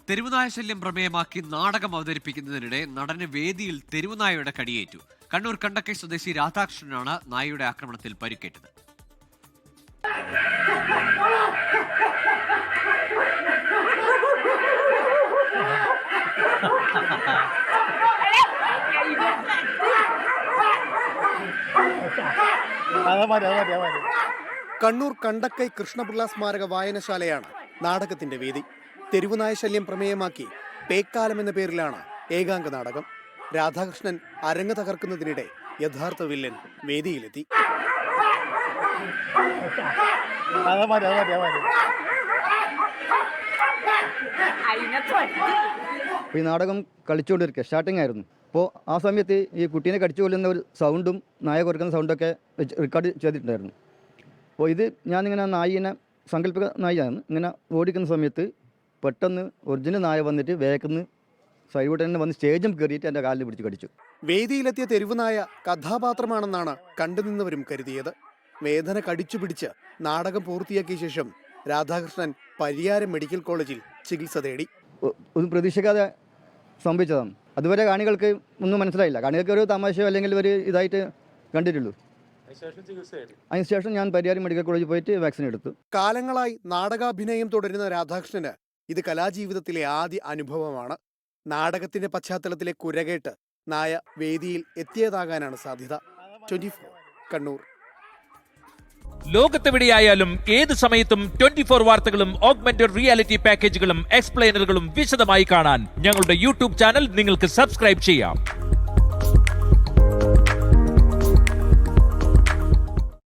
തെരുവുനായ ശല്യം പ്രമേയമാക്കി നാടകം അവതരിപ്പിക്കുന്നതിനിടെ നടന് വേദിയിൽ തെരുവുനായയുടെ കടിയേറ്റു. കണ്ണൂർ കണ്ടക്കൈ സ്വദേശി രാധാകൃഷ്ണനാണ് നായയുടെ ആക്രമണത്തിൽ പരിക്കേറ്റത്. കണ്ണൂർ കണ്ടക്കൈ കൃഷ്ണപിള്ള സ്മാരക വായനശാലയാണ് നാടകത്തിന്റെ വേദി. തെരുവുനായ ശല്യം പ്രമേയമാക്കി പേക്കാലം എന്ന പേരിലാണ് ഏകാംഗ നാടകം. രാധാകൃഷ്ണൻ അരങ്ങ് തകർക്കുന്നതിനിടെ യഥാർത്ഥ വില്ലൻ വേദിയിലെത്തി. ഈ നാടകം കളിച്ചുകൊണ്ടിരിക്കുക സ്റ്റാർട്ടിംഗ് ആയിരുന്നു. അപ്പോൾ ആ സമയത്ത് ഈ കുട്ടീനെ കടിച്ചു കൊല്ലുന്ന ഒരു സൗണ്ടും നായ കുറക്കുന്ന സൗണ്ടൊക്കെ റെക്കോർഡ് ചെയ്തിട്ടുണ്ടായിരുന്നു. അപ്പോൾ ഇത് ഞാനിങ്ങനെ നായിനെ സങ്കല്പിക നായിയാണ് ഇങ്ങനെ ഓടിക്കുന്ന സമയത്ത് പെട്ടെന്ന് ഒറിജിനൽ നായ വന്നിട്ട് വേക്കുന്ന സൈഡിൽ തന്നെ വന്ന് സ്റ്റേജും കയറിയിട്ട് എൻ്റെ കാലിൽ പിടിച്ച് കടിച്ചു. വേദിയിലെത്തിയ തെരുവുനായ കഥാപാത്രമാണെന്നാണ് കണ്ടുനിന്നവരും കരുതിയത്. വേദന കടിച്ചു പിടിച്ച് നാടകം പൂർത്തിയാക്കിയ ശേഷം രാധാകൃഷ്ണൻ പരിയാരം മെഡിക്കൽ കോളേജിൽ ചികിത്സ തേടി. ഒന്നും പ്രതീക്ഷിക്കാതെ സംഭവിച്ചതാണ്. അതുവരെ കാണികൾക്ക് ഒന്നും മനസ്സിലായില്ല. കാണികൾക്ക് ഒരു തമാശയോ അല്ലെങ്കിൽ ഒരു ഇതായിട്ട് കണ്ടിട്ടുള്ളൂ. അതിനുശേഷം ഞാൻ പരിയാരം മെഡിക്കൽ കോളേജിൽ പോയിട്ട് വാക്സിൻ എടുത്തു. കാലങ്ങളായി നാടകാഭിനയം തുടരുന്ന രാധാകൃഷ്ണന് ഇത് കലാജീവിതത്തിലെ ആദ്യ അനുഭവമാണ്. നാടകത്തിന്റെ പശ്ചാത്തലത്തിലെ കുരകേട്ട് നായ വേദിയിൽ എത്തിയതാകാനാണ് സാധ്യത. 24 കണ്ണൂർ. ലോകത്തെവിടെയായാലും ഏത് സമയത്തും 24 വാർത്തകളും ഓഗ്മെന്റഡ് റിയാലിറ്റി പാക്കേജുകളും എക്സ്പ്ലെയിനറുകളും വിശദമായി കാണാൻ ഞങ്ങളുടെ യൂട്യൂബ് ചാനൽ നിങ്ങൾക്ക് സബ്സ്ക്രൈബ് ചെയ്യാം.